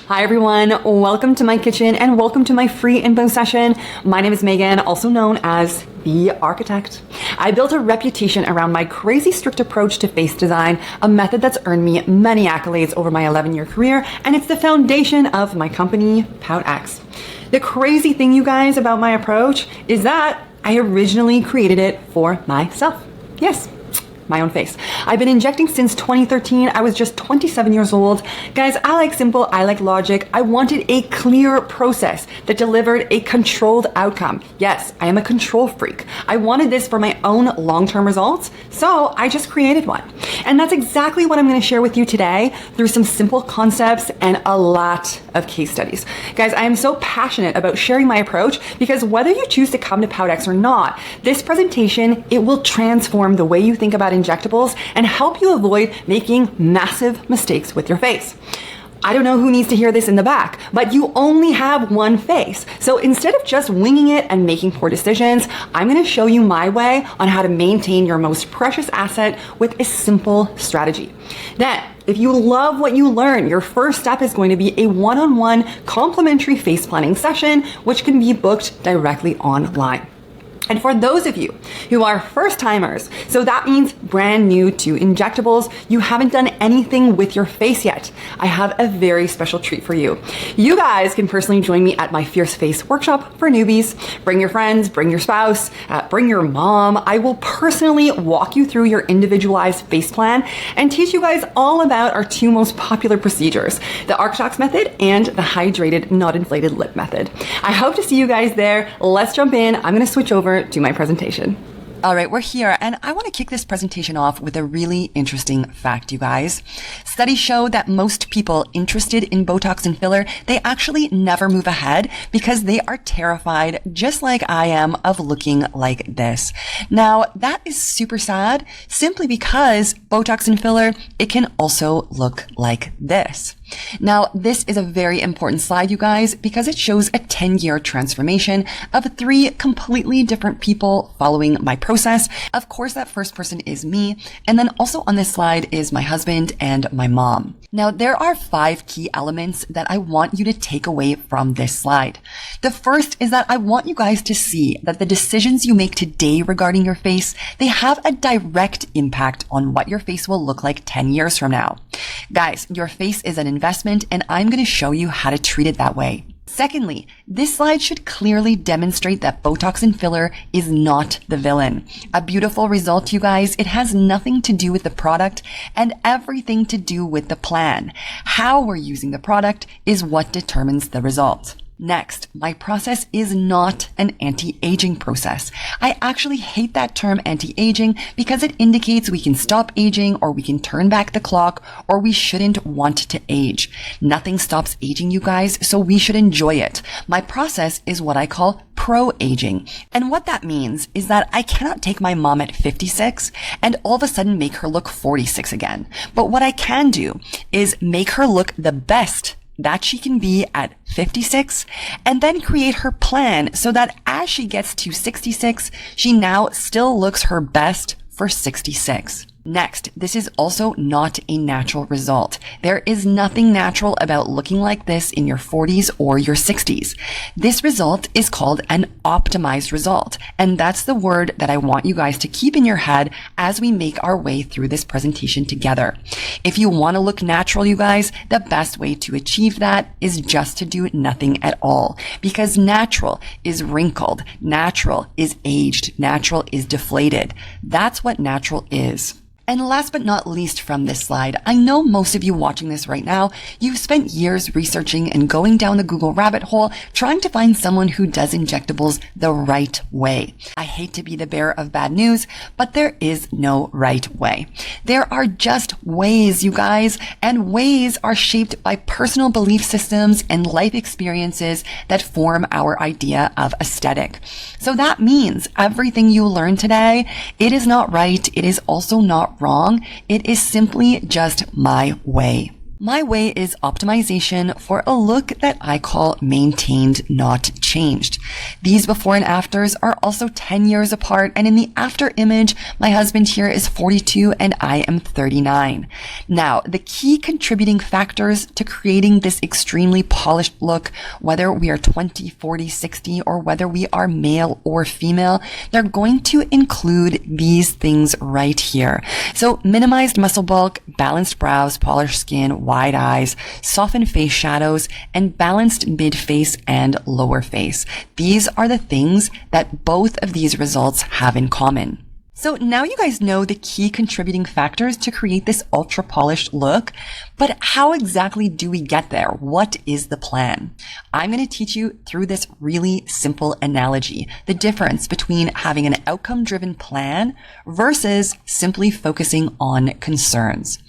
Hi everyone, welcome to my kitchen and welcome to my free info session. My name is Megan, also known as the Architect. I built a reputation around my crazy strict approach to face design, a method that's earned me many accolades over my 11-year career, and it's the foundation of my company, POUTx. The crazy thing, you guys, about my approach is that I originally created it for myself. Yes, my own face. I've been injecting since 2013. I was just 27 years old. Guys, I like simple, I like logic. I wanted a clear process that delivered a controlled outcome. Yes, I am a control freak. I wanted this for my own long-term results, so I just created one. And that's exactly what I'm gonna share with you today through some simple concepts and a lot of case studies. Guys, I am so passionate about sharing my approach because whether you choose to come to POUTx or not, this presentation, it will transform the way you think about injectables and help you avoid making massive mistakes with your face. I don't know who needs to hear this in the back, but you only have one face. So instead of just winging it and making poor decisions, I'm going to show you my way on how to maintain your most precious asset with a simple strategy. Then, if you love what you learn, your first step is going to be a one-on-one complimentary face planning session, which can be booked directly online. And for those of you who are first timers, so that means brand new to injectables, you haven't done anything with your face yet, I have a very special treat for you. You guys can personally join me at my Fierce Face workshop for newbies. Bring your friends, bring your spouse, bring your mom. I will personally walk you through your individualized face plan and teach you guys all about our two most popular procedures, the Botox method and the hydrated, not inflated lip method. I hope to see you guys there. Let's jump in. I'm going to switch over to my presentation. All right, we're here, and I want to kick this presentation off with a really interesting fact, you guys. Studies show that most people interested in Botox and filler, they actually never move ahead because they are terrified, just like I am, of looking like this. Now, that is super sad, simply because Botox and filler, it can also look like this. Now, this is a very important slide, you guys, because it shows a 10-year transformation of 3 completely different people following my process. Of course, that first person is me. And then also on this slide is my husband and my mom. Now, there are 5 key elements that I want you to take away from this slide. The first is that I want you guys to see that the decisions you make today regarding your face, they have a direct impact on what your face will look like 10 years from now. Guys, your face is an investment, and I'm going to show you how to treat it that way. Secondly, this slide should clearly demonstrate that Botox and filler is not the villain. A beautiful result, you guys. It has nothing to do with the product and everything to do with the plan. How we're using the product is what determines the result. Next, my process is not an anti-aging process. I actually hate that term anti-aging because it indicates we can stop aging or we can turn back the clock or we shouldn't want to age. Nothing stops aging, you guys, so we should enjoy it. My process is what I call pro-aging. And what that means is that I cannot take my mom at 56 and all of a sudden make her look 46 again. But what I can do is make her look the best that she can be at 56 and then create her plan so that as she gets to 66, she now still looks her best for 66. Next, this is also not a natural result. There is nothing natural about looking like this in your 40s or your 60s. This result is called an optimized result, and that's the word that I want you guys to keep in your head as we make our way through this presentation together. If you want to look natural, you guys, the best way to achieve that is just to do nothing at all, because natural is wrinkled, natural is aged, natural is deflated. That's what natural is. And last but not least from this slide, I know most of you watching this right now, you've spent years researching and going down the Google rabbit hole trying to find someone who does injectables the right way. I hate to be the bearer of bad news, but there is no right way. There are just ways, you guys, and ways are shaped by personal belief systems and life experiences that form our idea of aesthetic. So that means everything you learn today, it is not right. It is also not wrong. It is simply just my way. My way is optimization for a look that I call maintained, not changed. These before and afters are also 10 years apart, and in the after image, my husband here is 42 and I am 39. Now, the key contributing factors to creating this extremely polished look, whether we are 20, 40, 60, or whether we are male or female, they're going to include these things right here. So minimized muscle bulk, balanced brows, polished skin, wide eyes, softened face shadows, and balanced mid-face and lower face. These are the things that both of these results have in common. So now you guys know the key contributing factors to create this ultra polished look, but how exactly do we get there? What is the plan? I'm going to teach you through this really simple analogy, the difference between having an outcome-driven plan versus simply focusing on concerns.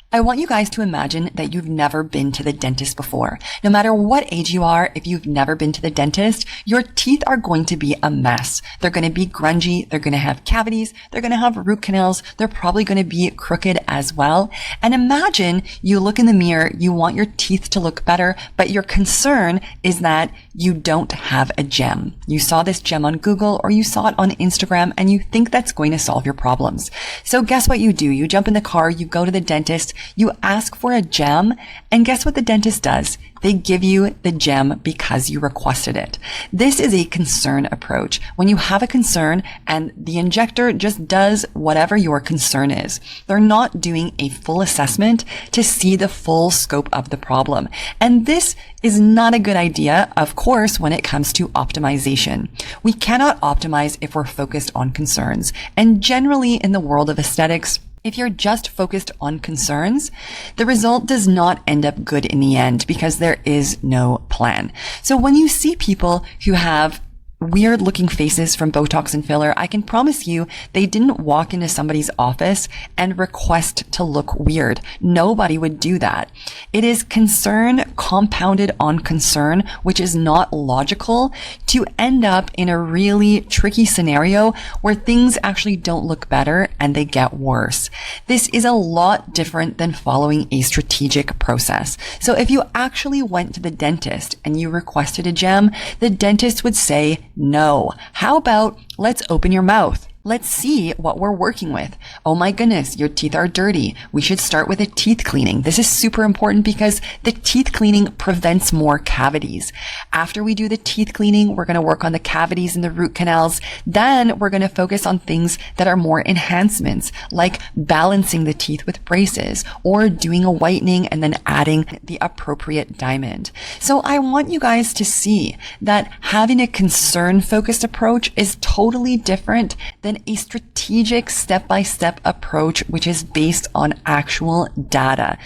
I want you guys to imagine that you've never been to the dentist before. No matter what age you are, if you've never been to the dentist, your teeth are going to be a mess. They're going to be grungy. They're going to have cavities. They're going to have root canals. They're probably going to be crooked as well. And imagine you look in the mirror, you want your teeth to look better, but your concern is that you don't have a gem. You saw this gem on Google or you saw it on Instagram and you think that's going to solve your problems. So guess what you do? You jump in the car, you go to the dentist, you ask for a gem, and guess what the dentist does? They give you the gem because you requested it. This is a concern approach. When you have a concern and the injector just does whatever your concern is, they're not doing a full assessment to see the full scope of the problem. And this is not a good idea, of course, when it comes to optimization. We cannot optimize if we're focused on concerns. And generally in the world of aesthetics, if you're just focused on concerns, the result does not end up good in the end because there is no plan. So when you see people who have weird looking faces from Botox and filler, I can promise you they didn't walk into somebody's office and request to look weird. Nobody would do that. It is concern compounded on concern, which is not logical, to end up in a really tricky scenario where things actually don't look better and they get worse. This is a lot different than following a strategic process. So if you actually went to the dentist and you requested a gem, the dentist would say, no. How about let's open your mouth? Let's see what we're working with. Oh my goodness, your teeth are dirty. We should start with a teeth cleaning. This is super important because the teeth cleaning prevents more cavities. After we do the teeth cleaning, we're going to work on the cavities and the root canals. Then we're going to focus on things that are more enhancements, like balancing the teeth with braces or doing a whitening and then adding the appropriate diamond. So I want you guys to see that having a concern-focused approach is totally different than a strategic step-by-step approach, which is based on actual data.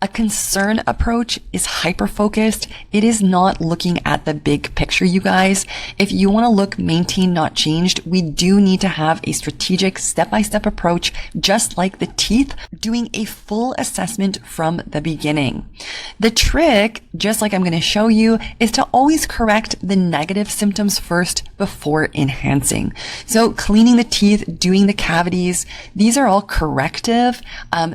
A concern approach is hyper-focused. It is not looking at the big picture, you guys. If you want to look maintained, not changed, we do need to have a strategic step-by-step approach, just like the teeth, doing a full assessment from the beginning. The trick, just like I'm going to show you, is to always correct the negative symptoms first before enhancing. So cleaning the teeth, doing the cavities, these are all corrective.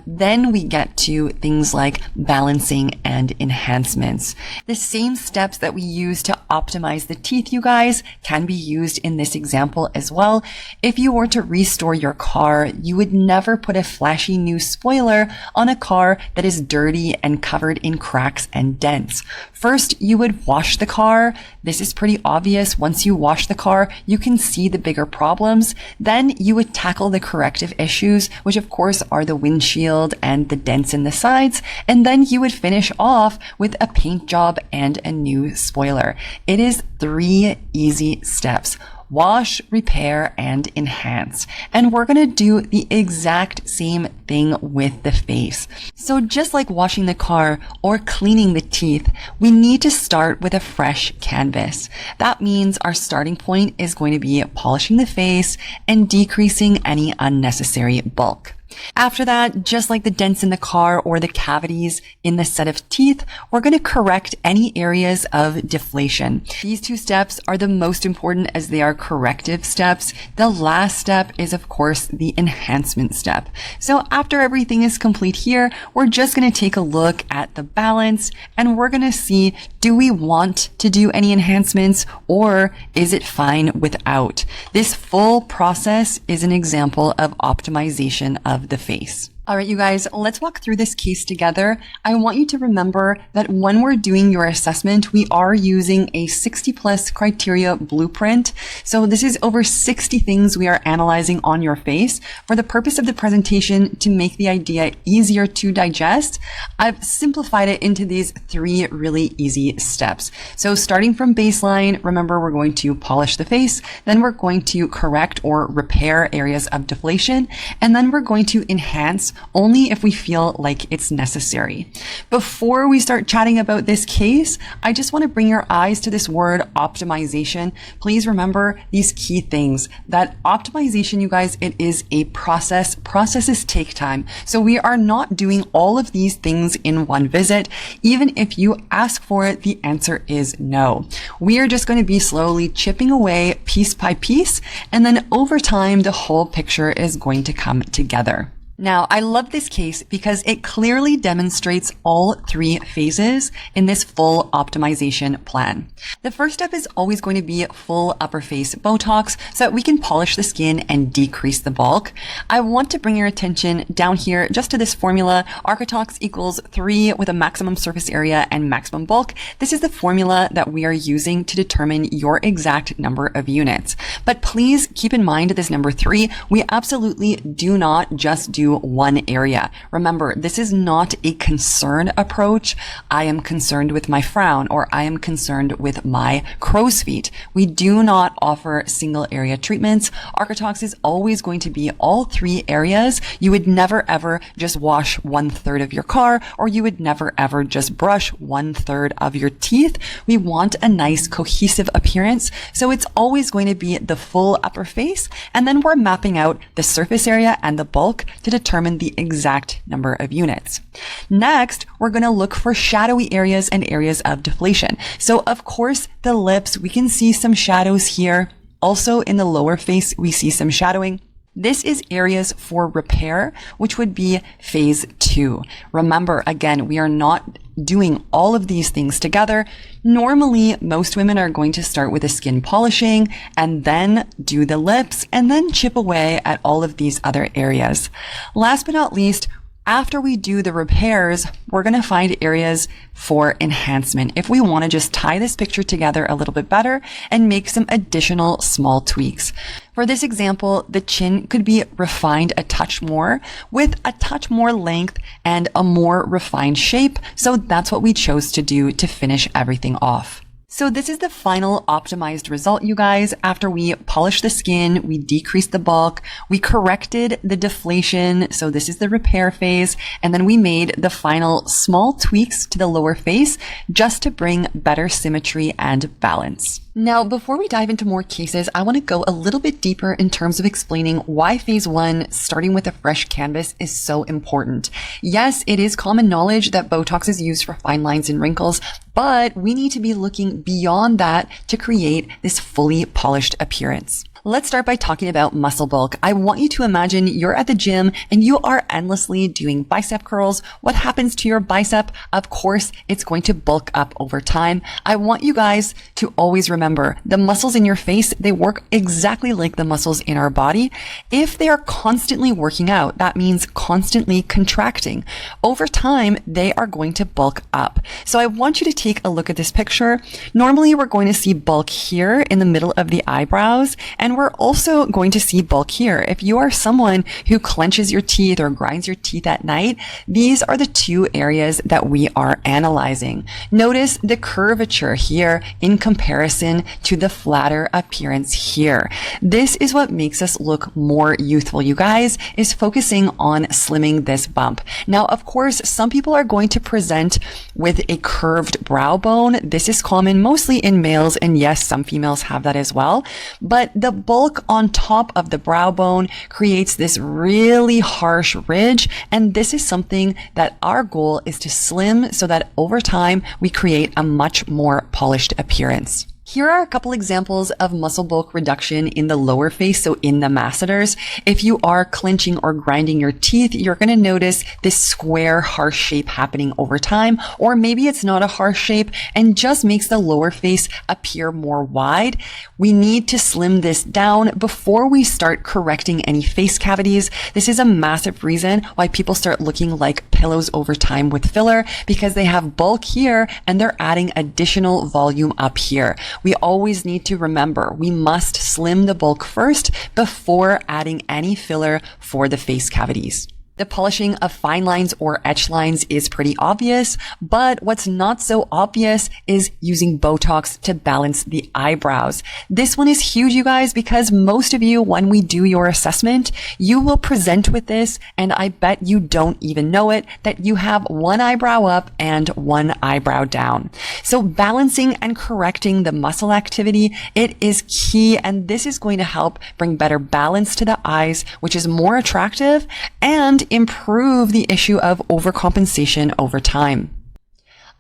Then we get to things like balancing and enhancements. The same steps that we use to optimize the teeth, you guys, can be used in this example as well. If you were to restore your car, you would never put a flashy new spoiler on a car that is dirty and covered in cracks and dents. First, you would wash the car. This is pretty obvious. Once you wash the car, you can see the bigger problems. Then you would tackle the corrective issues, which of course are the windshield and the dents in the sides. And then you would finish off with a paint job and a new spoiler. It is 3 easy steps. Wash, repair, and enhance. And we're going to do the exact same thing with the face. So just like washing the car or cleaning the teeth, we need to start with a fresh canvas. That means our starting point is going to be polishing the face and decreasing any unnecessary bulk. After that, just like the dents in the car or the cavities in the set of teeth, we're going to correct any areas of deflation. These two steps are the most important as they are corrective steps. The last step is, of course, the enhancement step. So after everything is complete here, we're just going to take a look at the balance and we're going to see, do we want to do any enhancements or is it fine without? This full process is an example of optimization of the face. All right, you guys, let's walk through this case together. I want you to remember that when we're doing your assessment, we are using a 60+ criteria blueprint. So this is over 60 things we are analyzing on your face. For the purpose of the presentation, to make the idea easier to digest, I've simplified it into these 3 really easy steps. So starting from baseline, remember we're going to polish the face, then we're going to correct or repair areas of deflation, and then we're going to enhance only if we feel like it's necessary. Before we start chatting about this case, I just want to bring your eyes to this word optimization. Please remember these key things. That optimization, you guys, it is a process. Processes take time. So we are not doing all of these things in one visit. Even if you ask for it, the answer is no. We are just going to be slowly chipping away piece by piece, and then over time, the whole picture is going to come together. Now, I love this case because it clearly demonstrates all 3 phases in this full optimization plan. The first step is always going to be full upper face Botox so that we can polish the skin and decrease the bulk. I want to bring your attention down here just to this formula. Botox equals 3 with a maximum surface area and maximum bulk. This is the formula that we are using to determine your exact number of units. But please keep in mind this number 3. We absolutely do not just do one area. Remember, this is not a concern approach. I am concerned with my frown, or I am concerned with my crow's feet. We do not offer single area treatments. Botox is always going to be all 3 areas. You would never ever just wash 1/3 of your car, or you would never ever just brush 1/3 of your teeth. We want a nice cohesive appearance. So it's always going to be the full upper face. And then we're mapping out the surface area and the bulk to determine the exact number of units. Next, we're going to look for shadowy areas and areas of deflation. So of course, the lips, we can see some shadows here. Also in the lower face, we see some shadowing. This is areas for repair, which would be phase 2. Remember, again, we are not doing all of these things together. Normally, most women are going to start with a skin polishing and then do the lips and then chip away at all of these other areas. Last but not least, after we do the repairs, we're going to find areas for enhancement if we want to just tie this picture together a little bit better and make some additional small tweaks. For this example, the chin could be refined a touch more with a touch more length and a more refined shape. So that's what we chose to do to finish everything off. So this is the final optimized result, you guys. After we polished the skin, we decreased the bulk, we corrected the deflation. So this is the repair phase. And then we made the final small tweaks to the lower face just to bring better symmetry and balance. Now, before we dive into more cases, I want to go a little bit deeper in terms of explaining why phase 1, starting with a fresh canvas, is so important. Yes, it is common knowledge that Botox is used for fine lines and wrinkles, but we need to be looking beyond that to create this fully polished appearance. Let's start by talking about muscle bulk. I want you to imagine you're at the gym and you are endlessly doing bicep curls. What happens to your bicep? Of course, it's going to bulk up over time. I want you guys to always remember the muscles in your face, they work exactly like the muscles in our body. If they are constantly working out, that means constantly contracting. Over time, they are going to bulk up. So I want you to take a look at this picture. Normally, we're going to see bulk here in the middle of the eyebrows, and we're also going to see bulk here. If you are someone who clenches your teeth or grinds your teeth at night, these are the 2 areas that we are analyzing. Notice the curvature here in comparison to the flatter appearance here. This is what makes us look more youthful, you guys, is focusing on slimming this bump. Now, of course, some people are going to present with a curved brow bone. This is common mostly in males, and yes, some females have that as well. But the bulk on top of the brow bone creates this really harsh ridge, and this is something that our goal is to slim so that over time we create a much more polished appearance. Here are a couple examples of muscle bulk reduction in the lower face, so in the masseters. If you are clenching or grinding your teeth, you're going to notice this square, harsh shape happening over time, or maybe it's not a harsh shape and just makes the lower face appear more wide. We need to slim this down before we start correcting any face cavities. This is a massive reason why people start looking like pillows over time with filler, because they have bulk here and they're adding additional volume up here. We always need to remember we must slim the bulk first before adding any filler for the face cavities. The polishing of fine lines or etch lines is pretty obvious, but what's not so obvious is using Botox to balance the eyebrows. This one is huge, you guys, because most of you, when we do your assessment, you will present with this, and I bet you don't even know it, that you have one eyebrow up and one eyebrow down. So balancing and correcting the muscle activity, it is key, and this is going to help bring better balance to the eyes, which is more attractive and improve the issue of overcompensation over time.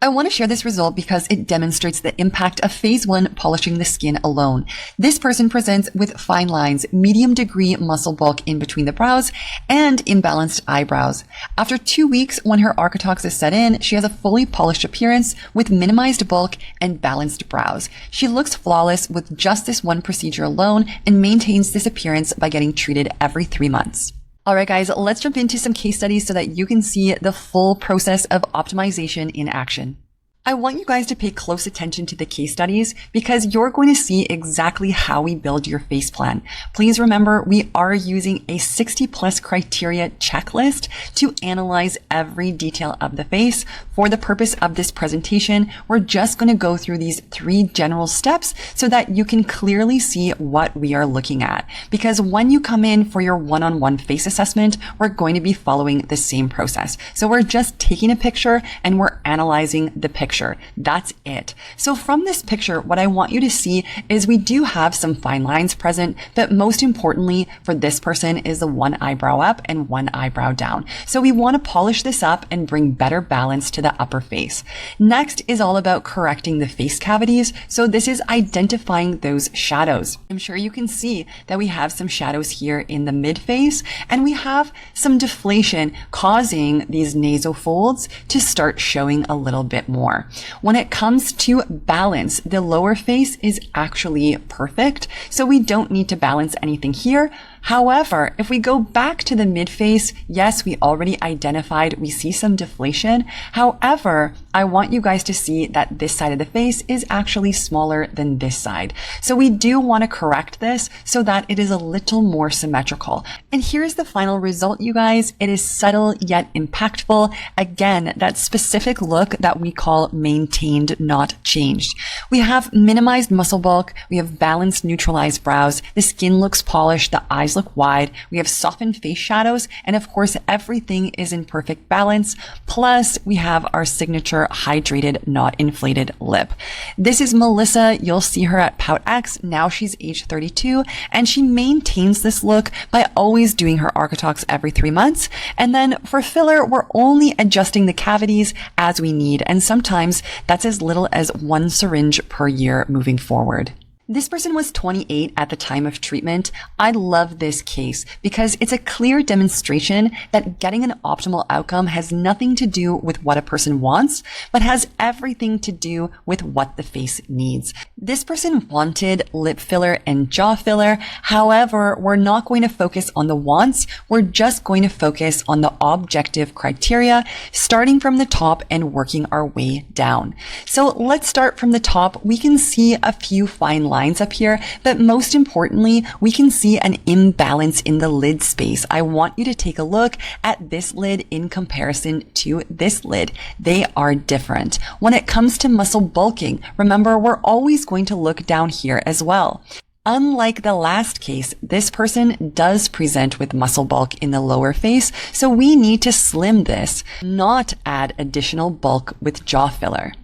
I want to share this result because it demonstrates the impact of phase 1 polishing the skin alone. This person presents with fine lines, medium degree muscle bulk in between the brows, and imbalanced eyebrows. After 2 weeks, when her Architox is set in, she has a fully polished appearance with minimized bulk and balanced brows. She looks flawless with just this one procedure alone and maintains this appearance by getting treated every 3 months. All right, guys, let's jump into some case studies so that you can see the full process of optimization in action. I want you guys to pay close attention to the case studies because you're going to see exactly how we build your face plan. Please remember, we are using a 60+ criteria checklist to analyze every detail of the face. For the purpose of this presentation, we're just going to go through these 3 general steps so that you can clearly see what we are looking at. Because when you come in for your one-on-one face assessment, we're going to be following the same process. So we're just taking a picture and we're analyzing the picture. That's it. So from this picture, what I want you to see is we do have some fine lines present, but most importantly for this person is the one eyebrow up and one eyebrow down. So we want to polish this up and bring better balance to the upper face. Next is all about correcting the face cavities. So this is identifying those shadows. I'm sure you can see that we have some shadows here in the mid face, and we have some deflation causing these nasal folds to start showing a little bit more. When it comes to balance, the lower face is actually perfect, so we don't need to balance anything here. However, if we go back to the mid face, yes, we already identified we see some deflation. However, I want you guys to see that this side of the face is actually smaller than this side. So we do want to correct this so that it is a little more symmetrical. And here's the final result, you guys. It is subtle yet impactful. Again, that specific look that we call maintained, not changed. We have minimized muscle bulk. We have balanced, neutralized brows. The skin looks polished. The eyes look wide. We have softened face shadows. And of course, everything is in perfect balance. Plus, we have our signature hydrated, not inflated lip. This is Melissa. You'll see her at POUTx. Now she's age 32, and she maintains this look by always doing her Architox every 3 months. And then for filler, we're only adjusting the cavities as we need. And sometimes that's as little as 1 syringe per year moving forward. This person was 28 at the time of treatment. I love this case because it's a clear demonstration that getting an optimal outcome has nothing to do with what a person wants, but has everything to do with what the face needs. This person wanted lip filler and jaw filler. However, we're not going to focus on the wants. We're just going to focus on the objective criteria, starting from the top and working our way down. So let's start from the top. We can see a few fine lines up here, but most importantly, we can see an imbalance in the lid space. I want you to take a look at this lid in comparison to this lid. They are different. When it comes to muscle bulking, remember, we're always going to look down here as well. Unlike the last case, this person does present with muscle bulk in the lower face, so we need to slim this, not add additional bulk with jaw filler.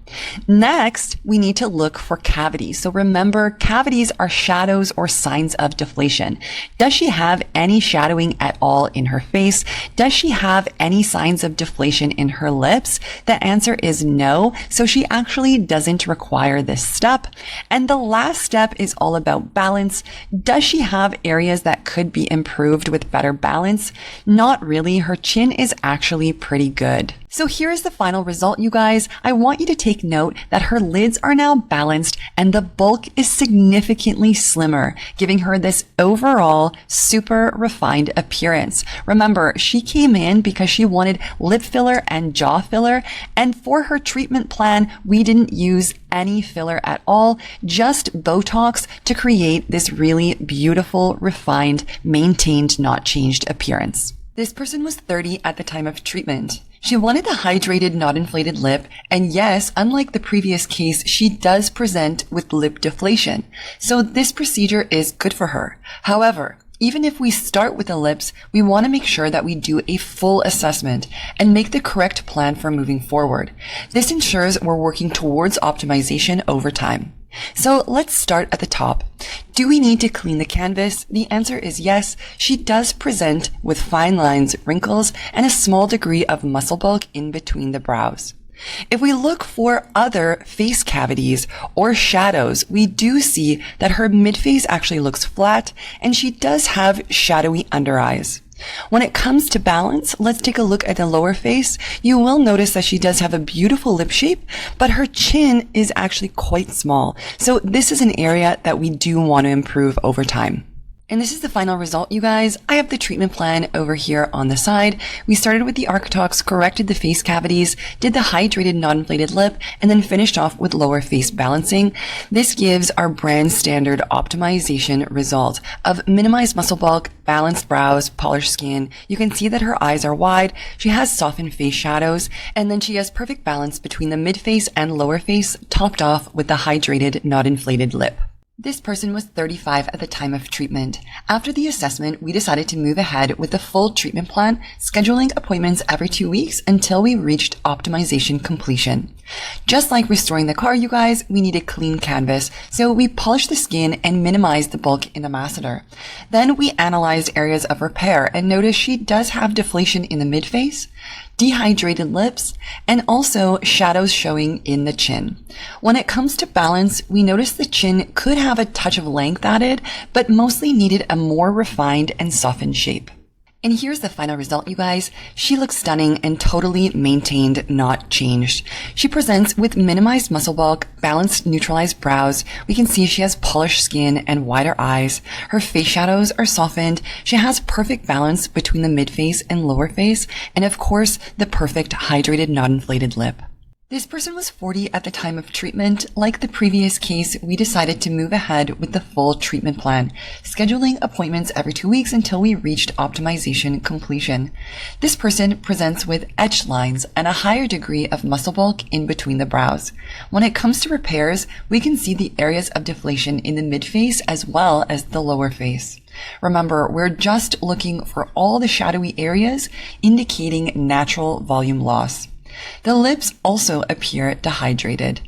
Next, we need to look for cavities. So remember, cavities are shadows or signs of deflation. Does she have any shadowing at all in her face? Does she have any signs of deflation in her lips? The answer is no. So she actually doesn't require this step. And the last step is all about balance. Does she have areas that could be improved with better balance? Not really. Her chin is actually pretty good. So here is the final result, you guys. I want you to take note that her lids are now balanced and the bulk is significantly slimmer, giving her this overall super refined appearance. Remember, she came in because she wanted lip filler and jaw filler, and for her treatment plan, we didn't use any filler at all, just Botox to create this really beautiful, refined, maintained, not changed appearance. This person was 30 at the time of treatment. She wanted a hydrated, not inflated lip, and yes, unlike the previous case, she does present with lip deflation. So this procedure is good for her. However, even if we start with the lips, we want to make sure that we do a full assessment and make the correct plan for moving forward. This ensures we're working towards optimization over time. So let's start at the top. Do we need to clean the canvas? The answer is yes. She does present with fine lines, wrinkles, and a small degree of muscle bulk in between the brows. If we look for other face cavities or shadows, we do see that her midface actually looks flat and she does have shadowy under eyes. When it comes to balance, let's take a look at the lower face. You will notice that she does have a beautiful lip shape, but her chin is actually quite small. So this is an area that we do want to improve over time. And this is the final result, you guys. I have the treatment plan over here on the side. We started with the Botox, corrected the face cavities, did the hydrated, non-inflated lip, and then finished off with lower face balancing. This gives our brand standard optimization result of minimized muscle bulk, balanced brows, polished skin. You can see that her eyes are wide. She has softened face shadows, and then she has perfect balance between the mid-face and lower face, topped off with the hydrated, not inflated lip. This person was 35 at the time of treatment. After the assessment, we decided to move ahead with the full treatment plan, scheduling appointments every 2 weeks until we reached optimization completion. Just like restoring the car, you guys, we need a clean canvas, so we polished the skin and minimized the bulk in the masseter. Then we analyzed areas of repair and noticed she does have deflation in the midface, dehydrated lips, and also shadows showing in the chin. When it comes to balance, we noticed the chin could have a touch of length added, but mostly needed a more refined and softened shape. And here's the final result, you guys. She looks stunning and totally maintained, not changed. She presents with minimized muscle bulk, balanced, neutralized brows. We can see she has polished skin and wider eyes. Her face shadows are softened. She has perfect balance between the mid-face and lower face. And of course, the perfect hydrated, non-inflated lip. This person was 40 at the time of treatment. Like the previous case, we decided to move ahead with the full treatment plan, scheduling appointments every 2 weeks until we reached optimization completion. This person presents with etched lines and a higher degree of muscle bulk in between the brows. When it comes to repairs, we can see the areas of deflation in the mid-face as well as the lower face. Remember, we're just looking for all the shadowy areas, indicating natural volume loss. The lips also appear dehydrated.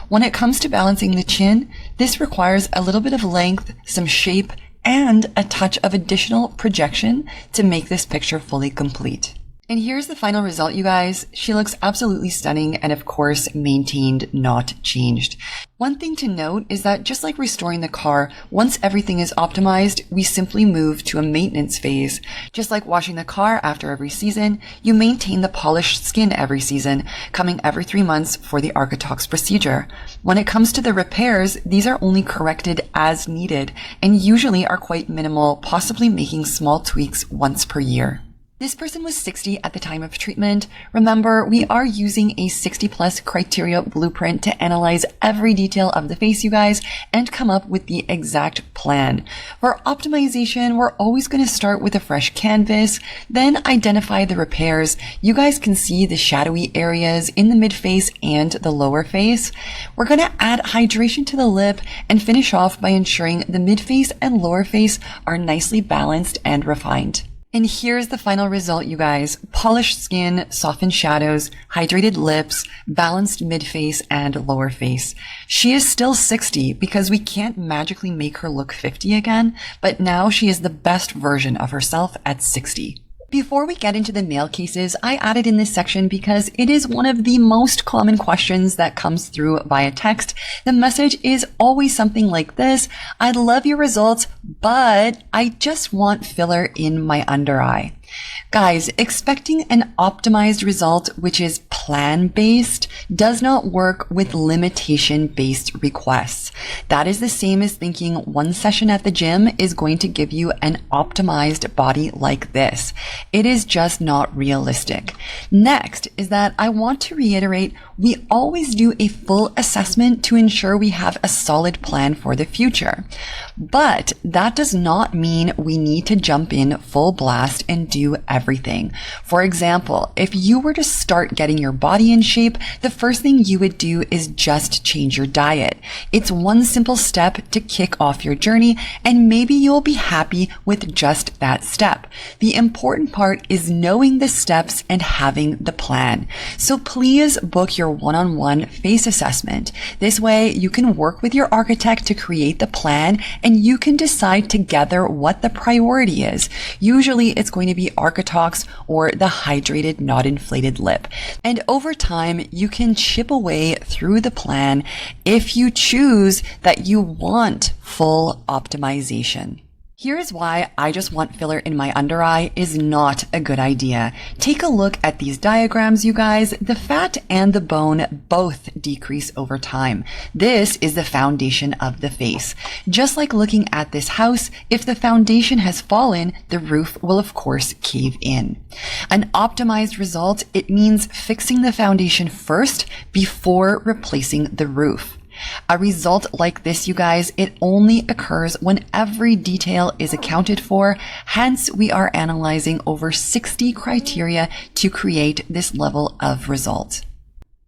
When it comes to balancing the chin, this requires a little bit of length, some shape, and a touch of additional projection to make this picture fully complete. And here's the final result, you guys. She looks absolutely stunning and of course maintained, not changed. One thing to note is that just like restoring the car, once everything is optimized, we simply move to a maintenance phase. Just like washing the car after every season, you maintain the polished skin every season, coming every 3 months for the Botox procedure. When it comes to the repairs, these are only corrected as needed and usually are quite minimal, possibly making small tweaks once per year. This person was 60 at the time of treatment. Remember, we are using a 60+ criteria blueprint to analyze every detail of the face, you guys, and come up with the exact plan. For optimization, we're always going to start with a fresh canvas, then identify the repairs. You guys can see the shadowy areas in the mid-face and the lower face. We're going to add hydration to the lip and finish off by ensuring the mid-face and lower face are nicely balanced and refined. And here's the final result, you guys. Polished skin, softened shadows, hydrated lips, balanced mid-face and lower face. She is still 60 because we can't magically make her look 50 again, but now she is the best version of herself at 60. Before we get into the male cases, I added in this section because it is one of the most common questions that comes through via text. The message is always something like this: I love your results, but I just want filler in my under eye. Guys, expecting an optimized result, which is plan-based, does not work with limitation-based requests. That is the same as thinking one session at the gym is going to give you an optimized body like this. It is just not realistic. Next is that I want to reiterate, we always do a full assessment to ensure we have a solid plan for the future. But that does not mean we need to jump in full blast and do everything. For example, if you were to start getting your body in shape, the first thing you would do is just change your diet. It's one simple step to kick off your journey, and maybe you'll be happy with just that step. The important part is knowing the steps and having the plan. So please book your one-on-one face assessment. This way you can work with your architect to create the plan, and you can decide together what the priority is. Usually it's going to be Botox or the hydrated, not inflated lip. And over time, you can chip away through the plan if you choose that you want full optimization. Here is why I just want filler in my under eye is not a good idea. Take a look at these diagrams, you guys. The fat and the bone both decrease over time. This is the foundation of the face. Just like looking at this house, if the foundation has fallen, the roof will of course cave in. An optimized result, it means fixing the foundation first before replacing the roof. A result like this, you guys, it only occurs when every detail is accounted for. Hence, we are analyzing over 60 criteria to create this level of result.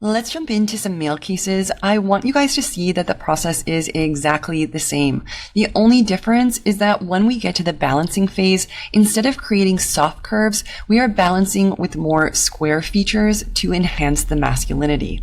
Let's jump into some male cases. I want you guys to see that the process is exactly the same. The only difference is that when we get to the balancing phase, instead of creating soft curves, we are balancing with more square features to enhance the masculinity.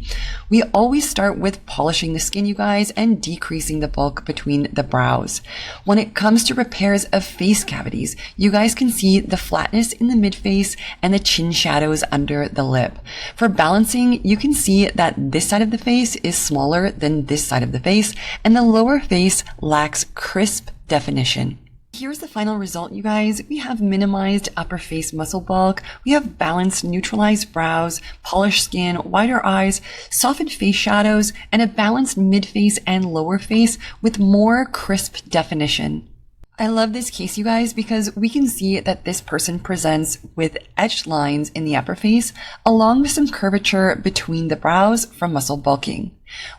We always start with polishing the skin, you guys, and decreasing the bulk between the brows. When it comes to repairs of face cavities, you guys can see the flatness in the mid-face and the chin shadows under the lip. For balancing, you can see that this side of the face is smaller than this side of the face, and the lower face lacks crisp definition. Here's the final result, you guys. We have minimized upper face muscle bulk. We have balanced, neutralized brows, polished skin, wider eyes, softened face shadows, and a balanced mid-face and lower face with more crisp definition. I love this case, you guys, because we can see that this person presents with edged lines in the upper face, along with some curvature between the brows from muscle bulking.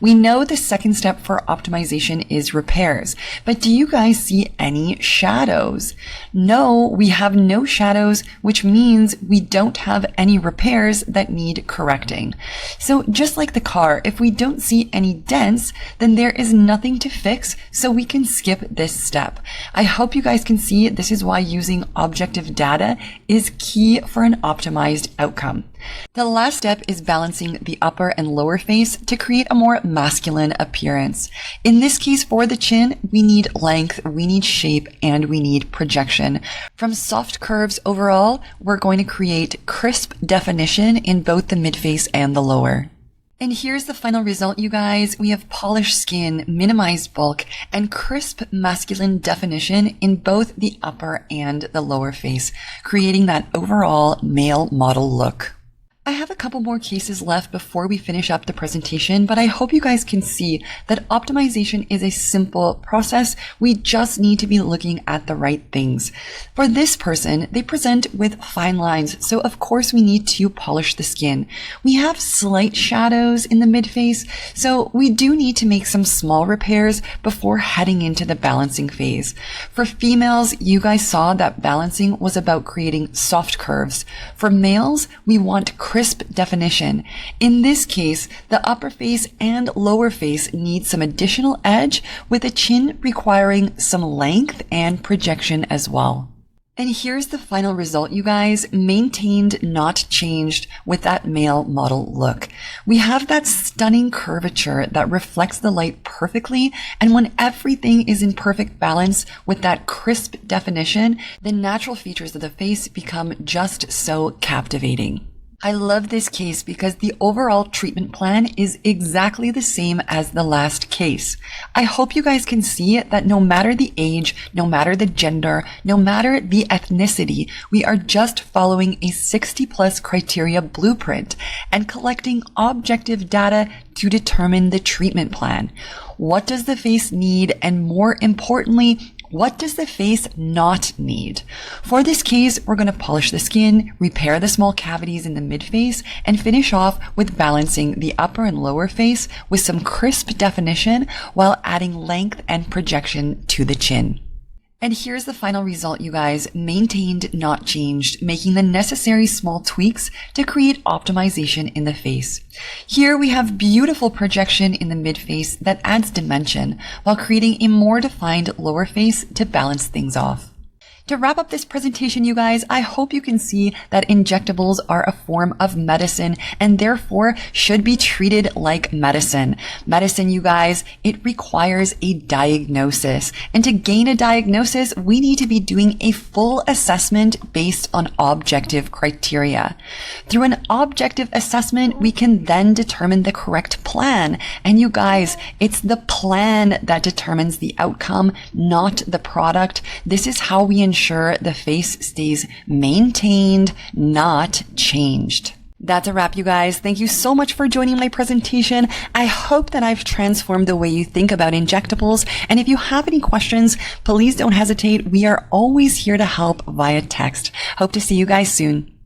We know the second step for optimization is repairs, but do you guys see any shadows? No, we have no shadows, which means we don't have any repairs that need correcting. So just like the car, if we don't see any dents, then there is nothing to fix, so we can skip this step. I hope you guys can see this is why using objective data is key for an optimized outcome. The last step is balancing the upper and lower face to create a more masculine appearance. In this case, for the chin, we need length, we need shape, and we need projection. From soft curves overall, we're going to create crisp definition in both the mid-face and the lower. And here's the final result, you guys. We have polished skin, minimized bulk, and crisp masculine definition in both the upper and the lower face, creating that overall male model look. I have a couple more cases left before we finish up the presentation, but I hope you guys can see that optimization is a simple process. We just need to be looking at the right things. For this person, they present with fine lines, so of course we need to polish the skin. We have slight shadows in the mid-face, so we do need to make some small repairs before heading into the balancing phase. For females, you guys saw that balancing was about creating soft curves. For males, we want crisp definition. In this case, the upper face and lower face need some additional edge, with the chin requiring some length and projection as well. And here's the final result, you guys. Maintained, not changed with that male model look. We have that stunning curvature that reflects the light perfectly. And when everything is in perfect balance with that crisp definition, the natural features of the face become just so captivating. I love this case because the overall treatment plan is exactly the same as the last case. I hope you guys can see that no matter the age, no matter the gender, no matter the ethnicity, we are just following a 60+ criteria blueprint and collecting objective data to determine the treatment plan. What does the face need? And more importantly, what does the face not need? For this case, we're going to polish the skin, repair the small cavities in the mid-face, and finish off with balancing the upper and lower face with some crisp definition while adding length and projection to the chin. And here's the final result, you guys. Maintained, not changed, making the necessary small tweaks to create optimization in the face. Here we have beautiful projection in the mid-face that adds dimension while creating a more defined lower face to balance things off. To wrap up this presentation, you guys, I hope you can see that injectables are a form of medicine and therefore should be treated like medicine. Medicine, you guys, it requires a diagnosis. And to gain a diagnosis, we need to be doing a full assessment based on objective criteria. Through an objective assessment, we can then determine the correct plan. And you guys, it's the plan that determines the outcome, not the product. This is how we ensure the face stays maintained, not changed. That's a wrap, you guys. Thank you so much for joining my presentation. I hope that I've transformed the way you think about injectables. And if you have any questions, please don't hesitate. We are always here to help via text. Hope to see you guys soon.